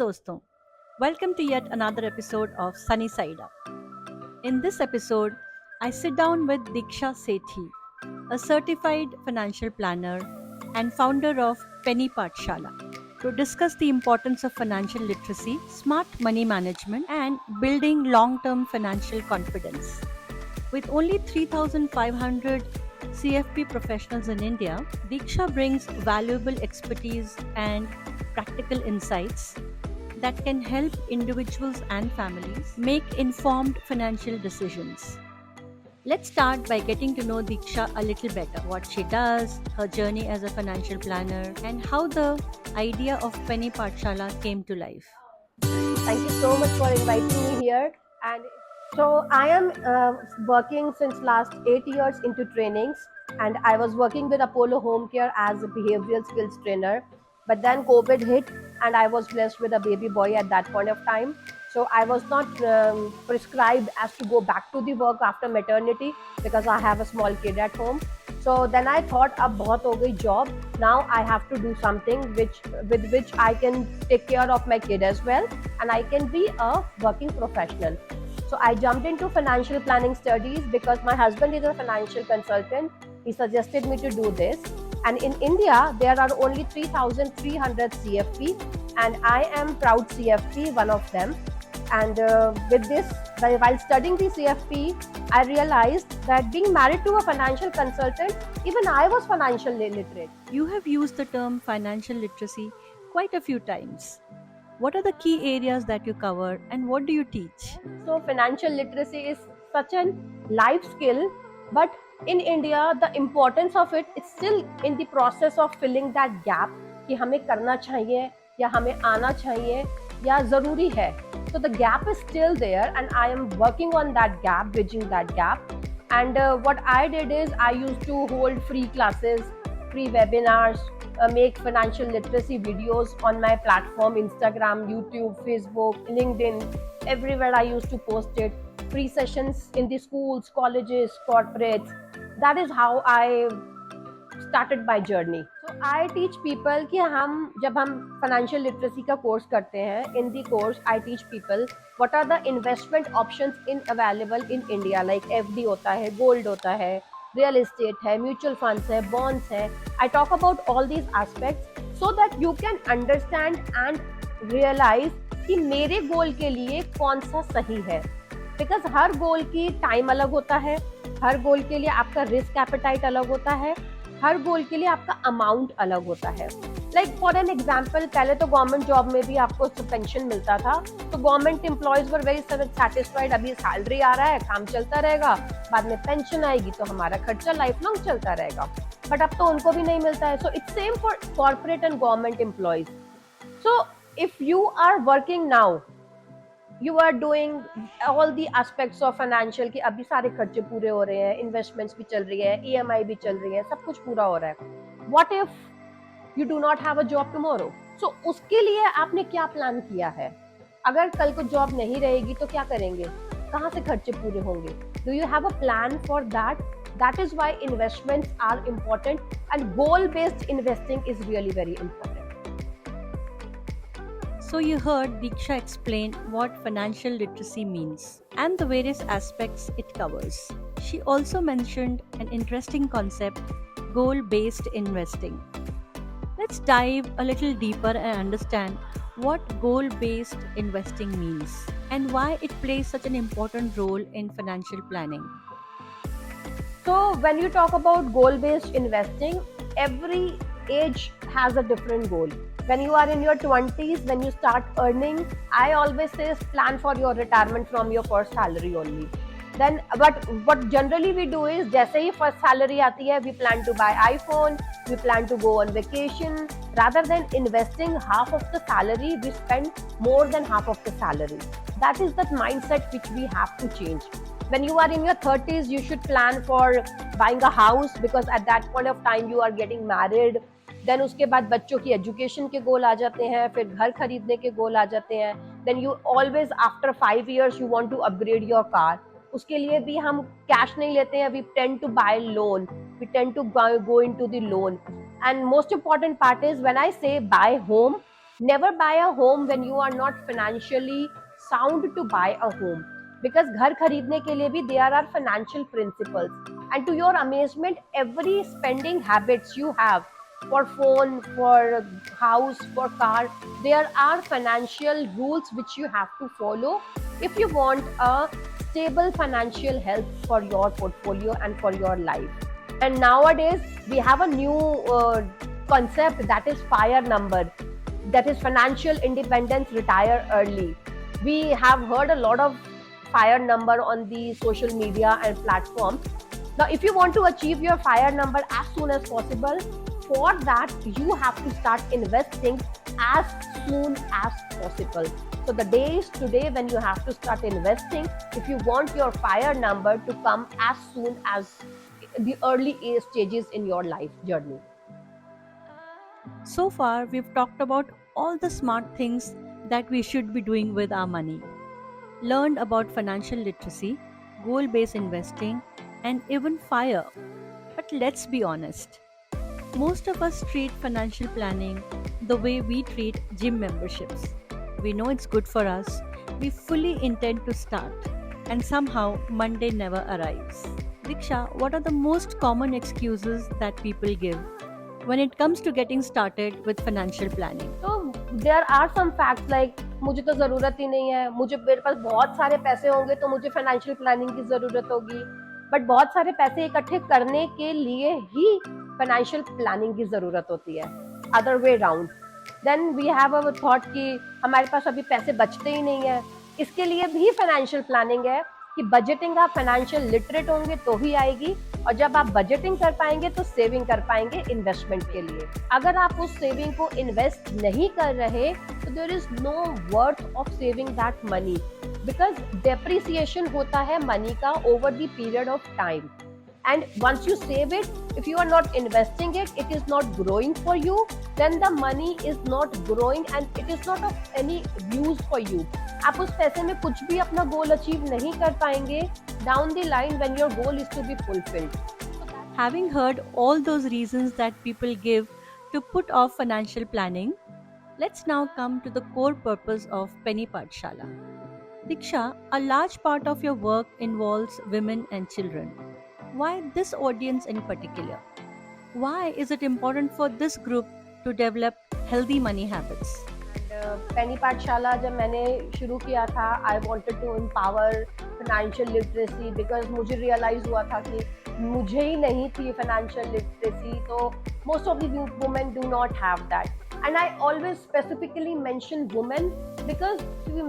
दोस्तों, welcome to yet another episode of Sunny Side Up. In this episode, I sit down with Diksha Sethi, a certified financial planner and founder of Penny Pathshala, to discuss the importance of financial literacy, smart money management, and building long-term financial confidence. With only 3,500 CFP professionals in India, Diksha brings valuable expertise and practical insights that can help individuals and families make informed financial decisions. Let's start by getting to know Diksha a little better, what she does, her journey as a financial planner, and how the idea of Penny Pathshala came to life. Thank you so much for inviting me here. And so I am working since last 8 years into trainings, and I was working with Apollo Home Care as a behavioral skills trainer. But then COVID hit, and I was blessed with a baby boy at that point of time. So I was not prescribed as to go back to the work after maternity because I have a small kid at home. So then I thought, अब बहुत हो गई job. Now I have to do something with which I can take care of my kid as well, and I can be a working professional. So I jumped into financial planning studies because my husband is a financial consultant. He suggested me to do this. And in India, there are only 3,300 CFP, and I am proud CFP, one of them. And with this, while studying the CFP, I realized that being married to a financial consultant, even I was financially literate. You have used the term financial literacy quite a few times. What are the key areas that you cover and what do you teach? So financial literacy is such a life skill, but in India, the importance of it is still in the process of filling that gap कि हमें करना चाहिए या हमें आना चाहिए या ज़रूरी है. So the gap is still there, and I am working on that gap, bridging that gap. And what I did is I used to hold free classes, free webinars, make financial literacy videos on my platform, Instagram, YouTube, Facebook, LinkedIn. Everywhere I used to post it. Free sessions in the schools, colleges, corporates. That is how I started my journey. So I teach people कि जब हम financial literacy का course करते हैं, in the course I teach people what are the investment options available in India, like FD होता है, gold होता है, real estate है, mutual funds है, bonds है. I talk about all these aspects so that you can understand and realize कि मेरे गोल के लिए कौन सा सही है. बिकॉज हर गोल की टाइम अलग होता है, हर गोल के लिए आपका रिस्क एपेटाइट अलग होता है, हर गोल के लिए आपका अमाउंट अलग होता है. लाइक फॉर एन एग्जाम्पल, पहले तो गवर्नमेंट जॉब में भी आपको पेंशन मिलता था, तो government employees were very satisfied, अभी सैलरी आ रहा है, काम चलता रहेगा, बाद में पेंशन आएगी तो हमारा खर्चा लाइफ लॉन्ग चलता रहेगा. बट अब तो उनको भी नहीं मिलता है. So it's same for corporate and government employees. So if you are working now, you are doing all the aspects of financial कि अभी सारे खर्चे पूरे हो रहे हैं, इन्वेस्टमेंट्स भी चल रही है, ईएमआई भी चल रही है, सब कुछ पूरा हो रहा है. What if you do not have a job tomorrow? So उसके लिए आपने क्या प्लान किया है? अगर कल को जॉब नहीं रहेगी तो क्या करेंगे? कहाँ से खर्चे पूरे होंगे? Do you have a plan for that? That is why investments are important, and goal-based investing is really very important. So, you heard Diksha explain what financial literacy means and the various aspects it covers. She also mentioned an interesting concept, goal based investing. Let's dive a little deeper and understand what goal based investing means and why it plays such an important role in financial planning. So when you talk about goal-based investing, every age has a different goal. When you are in your 20s, when you start earning, I always say plan for your retirement from your first salary only. Then what generally we do is जैसे ही first salary आती है, we plan to buy iPhone, we plan to go on vacation. Rather than investing half of the salary, we spend more than half of the salary. That is that mindset which we have to change. When you are in your 30s, you should plan for buying a house because at that point of time you are getting married. Then उसके बाद बच्चों की education के गोल आ जाते हैं, फिर घर खरीदने के गोल आ जाते हैं. Then you always after 5 years you want to upgrade your car. उसके लिए भी हम कैश नहीं लेते हैं, we tend to buy loan, we tend to go into the loan. And most important part is when I say buy home, Never buy a home when you are not financially sound to buy a home, because घर खरीदने के लिए भी there are financial principles, and to your amazement every spending habits you have for phone, for house, for car, there are financial rules which you have to follow if you want a stable financial health for your portfolio and for your life. And nowadays we have a new concept, that is fire number, that is financial independence, retire early. We have heard a lot of fire number on the social media and platforms. Now if you want to achieve your fire number as soon as possible, for that you have to start investing as soon as possible. So the day is today when you have to start investing if you want your fire number to come as soon as the early age stages in your life journey. So far, we've talked about all the smart things that we should be doing with our money, learned about financial literacy, goal based investing, and even FIRE. But let's be honest, most of us treat financial planning the way we treat gym memberships. We know it's good for us, we fully intend to start, and somehow Monday never arrives. Diksha, what are the most common excuses that people give when it comes to getting started with financial planning? So there are some facts like मुझे तो ज़रूरत ही नहीं है, मुझे मेरे पास बहुत सारे पैसे होंगे तो मुझे फाइनेंशियल प्लानिंग की ज़रूरत होगी, बट बहुत सारे पैसे इकट्ठे करने के लिए ही फाइनेंशियल प्लानिंग की ज़रूरत होती है, other way round. Then we have a thought कि हमारे पास अभी पैसे बचते ही नहीं है, इसके लिए भी फाइनेंशियल प्लानिंग है कि बजटिंग आप फाइनेंशियल लिटरेट होंगे तो ही आएगी, और जब आप बजटिंग कर पाएंगे तो सेविंग कर पाएंगे इन्वेस्टमेंट के लिए. अगर आप उस सेविंग को इन्वेस्ट नहीं कर रहे तो there is no worth of saving that money, because depreciation होता है मनी का over the period of time. And once you save it, if you are not investing it, it is not growing for you, then the money is not growing and it is not of any use for you. आप उस पैसे में कुछ भी अपना goal achieve नहीं कर पाएंगे down the line when your goal is to be fulfilled. Having heard all those reasons that people give to put off financial planning, let's now come to the core purpose of Penny Pathshala. Diksha, a large part of your work involves women and children. Why this audience in particular? Why is it important for this group to develop healthy money habits? पेनी पाठशाला जब मैंने शुरू किया था, I wanted to empower financial literacy, because मुझे realize हुआ था कि मुझे ही नहीं थी फाइनेंशियल लिटरेसी, तो most of the women do not have that. And I always specifically mention women because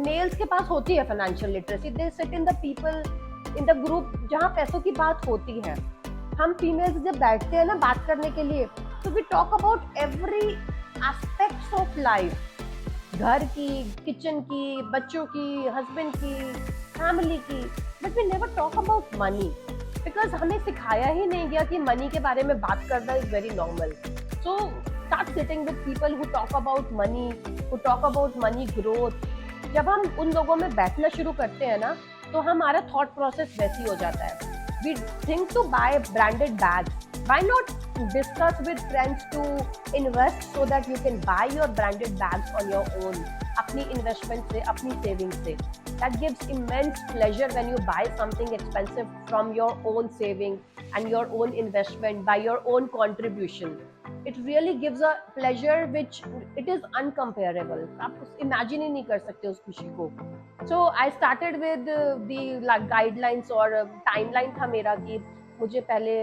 males के पास होती है financial literacy, they sit in the people in the group जहाँ पैसों की बात होती है. हम फीमेल्स जब बैठते हैं ना बात करने के लिए, तो we talk about every aspects of life, घर की, किचन की, बच्चों की, हस्बैंड की, फैमिली की, but we never talk about money, because हमें सिखाया ही नहीं गया कि मनी के बारे में बात करना is very normal. So start sitting with people who talk about money, who talk about money growth. जब हम उन लोगों में बैठना शुरू करते हैं ना, तो हमारा थॉट प्रोसेस वैसी हो जाता है. We think to buy branded bags, why not discuss with friends to invest so that you can buy your branded bags on your own, अपनी investment से, अपनी savings से. That gives immense pleasure when you buy something expensive from your own saving and your own investment by your own contribution. It really gives a pleasure which it is uncomparable. आप imagine ही नहीं कर सकते उस खुशी को. So I started with the guidelines और timeline था मेरा कि मुझे पहले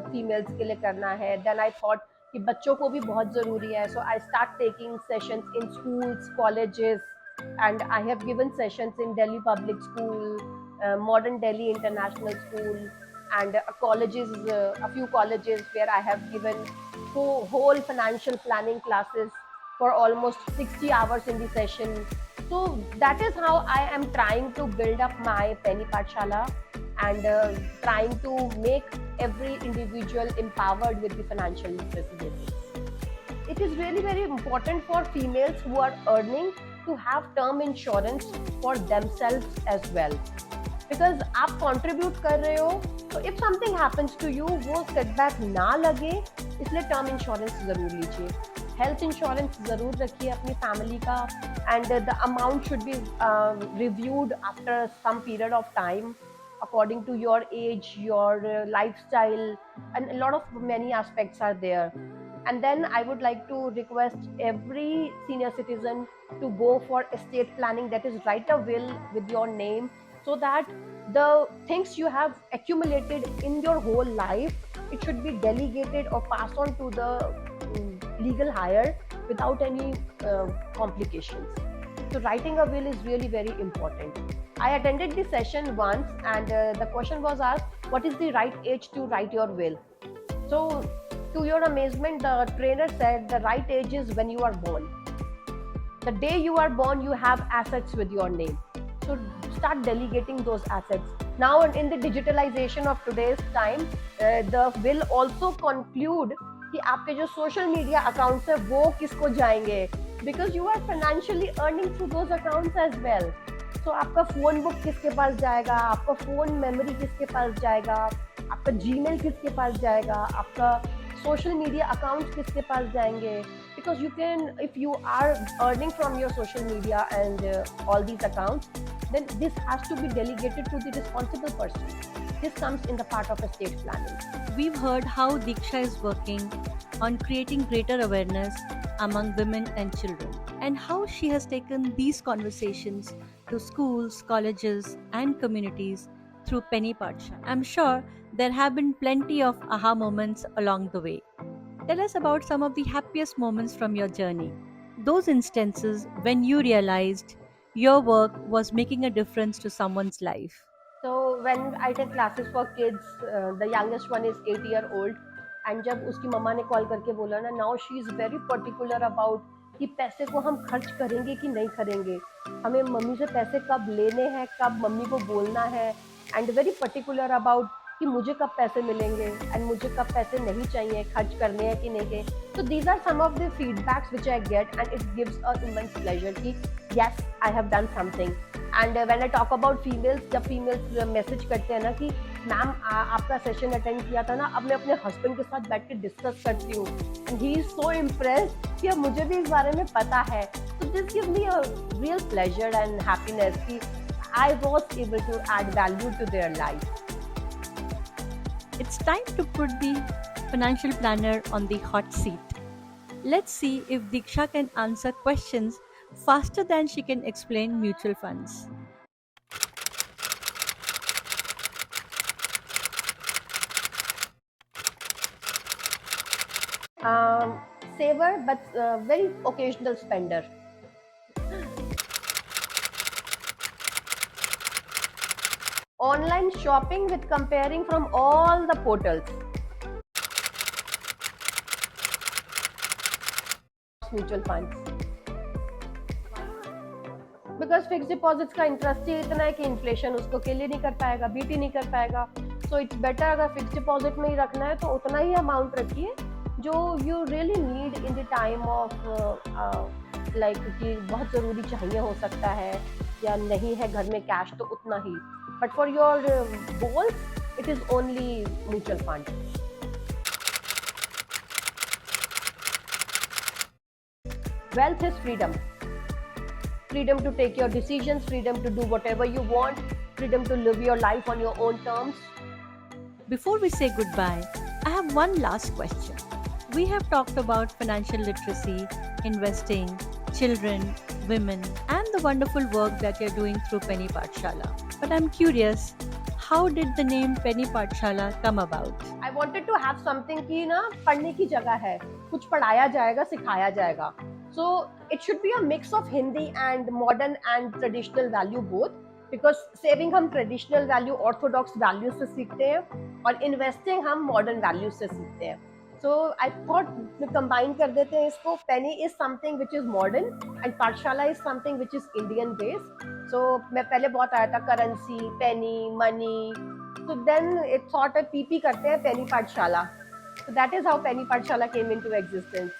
फीमेल्स के लिए करना है. देन आई थॉट कि बच्चों को भी बहुत ज़रूरी है. So I start taking sessions in schools, colleges, and I have given sessions in Delhi public school, modern Delhi international school, and a few colleges where I have given whole financial planning classes for almost 60 hours in the session. So that is how I am trying to build up my Penny Pathshala and trying to make every individual empowered with the financial literacy basics. It is really very important for females who are earning to have term insurance for themselves as well. Because आप contribute कर रहे हो, तो if something happens to you, वो setback ना लगे, इसलिए term insurance ज़रूर लीजिए. हेल्थ इंश्योरेंस ज़रूर रखिए अपनी फैमिली का, and the amount should be reviewed after some period of time according to your age, your lifestyle, and a lot of many aspects are there. And then I would like to request every senior citizen to go for estate planning, that is write a will with your name, so that the things you have accumulated in your whole life, it should be delegated or passed on to the legal hire without any complications. So writing a will is really very important. I attended the session once, and the question was asked, what is the right age to write your will? So to your amazement, the trainer said the right age is when you are born. The day you are born, you have assets with your name. So start delegating those assets. Now in the digitalization of today's time, the will also conclude कि आपके जो social media accounts है वो किसको जाएंगे, because you are financially earning through those accounts as well. So आपका phone book किसके पास जाएगा, आपका फोन मेमोरी किसके पास जाएगा, आपका जीमेल किसके पास जाएगा, आपका सोशल मीडिया अकाउंट्स किसके पास जाएंगे, because you can, if you are earning from your social media and all these accounts, then this has to be delegated to the responsible person. This comes in the part of estate planning. We've heard how Diksha is working on creating greater awareness among women and children, and how she has taken these conversations to schools, colleges, and communities through Penny Patsha. I'm sure there have been plenty of aha moments along the way. Tell us about some of the happiest moments from your journey. Those instances when you realized your work was making a difference to someone's life. So when I take classes for kids, the youngest one is 8 year old, and जब उसकी मम्मा ने call करके बोला ना, now she is very particular about कि पैसे को हम खर्च करेंगे कि नहीं करेंगे, हमें मम्मी से पैसे कब लेने हैं, कब मम्मी को बोलना है, एंड वेरी पर्टिकुलर अबाउट कि मुझे कब पैसे मिलेंगे एंड मुझे कब पैसे नहीं चाहिए, खर्च करने हैं कि नहीं के. So these are some of the feedbacks which I get, and it gives a immense pleasure कि yes, I have done something. And when I talk about females, जब females मैसेज करते हैं ना कि मैम आपका सेशन अटेंड किया था ना, अब मैं अपने हस्बैंड के साथ बैठ के डिस्कस करती हूँ, and he is so impressed कि अब मुझे भी इस बारे में पता है. So this gives me a real pleasure and happiness कि I was able to add value to their life. It's time to put the financial planner on the hot seat. Let's see if Diksha can answer questions faster than she can explain mutual funds. Saver, but very occasional spender. Online shopping with comparing from all the portals. Mutual funds. Because fixed deposits का interest ही इतना है कि inflation उसको किल नहीं कर पाएगा, beat ही नहीं कर पाएगा. सो इट्स बेटर अगर फिक्स डिपॉजिट में ही रखना है तो उतना ही अमाउंट रखिए जो you really need in the time of like कि बहुत ज़रूरी चाहिए हो सकता है या नहीं है घर में कैश, तो उतना ही. But for your goals it is only mutual fund. Wealth is freedom. Freedom to take your decisions, freedom to do whatever you want, freedom to live your life on your own terms. Before we say goodbye, I have one last question. We have talked about financial literacy, investing, children, women, and the wonderful work that you're doing through Penny Pathshala. But I'm curious, how did the name Penny Pathshala come about? I wanted to have something कि ना पढ़ने की जगह है, कुछ पढ़ाया जाएगा, सिखाया जाएगा. So it should be a mix of Hindi and modern and traditional value both, because saving हम traditional value, orthodox values से सीखते हैं और investing हम modern values से सीखते हैं. So I thought we combine कर देते हैं इसको. Penny is something which is modern and Pathshala is something which is Indian based. So मैं पहले बहुत आया था currency, penny, money. So then it thought a PP करते हैं Penny Pathshala. So that is how Penny Pathshala came into existence.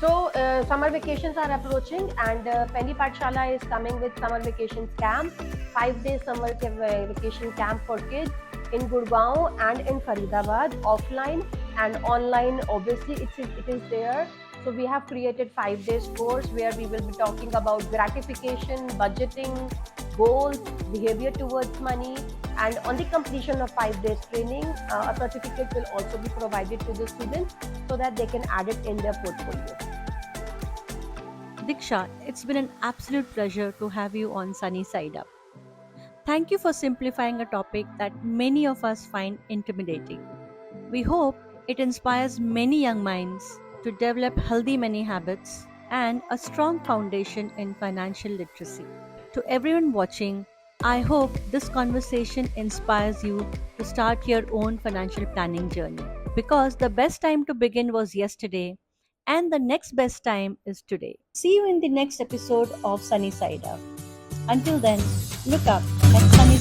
So summer vacations are approaching, and Penny Pathshala is coming with summer vacations camp, 5 days summer vacation camp for kids. in Gurgaon and in Faridabad, offline and online. Obviously, it is there. So we have created 5 days course where we will be talking about gratification, budgeting, goals, behavior towards money, and on the completion of 5 days training, a certificate will also be provided to the students so that they can add it in their portfolio. Diksha, it's been an absolute pleasure to have you on Sunny Side Up. Thank you for simplifying a topic that many of us find intimidating. We hope it inspires many young minds to develop healthy money habits and a strong foundation in financial literacy. To everyone watching, I hope this conversation inspires you to start your own financial planning journey because the best time to begin was yesterday and the next best time is today. See you in the next episode of Sunny Side Up. Until then, look up at Sunny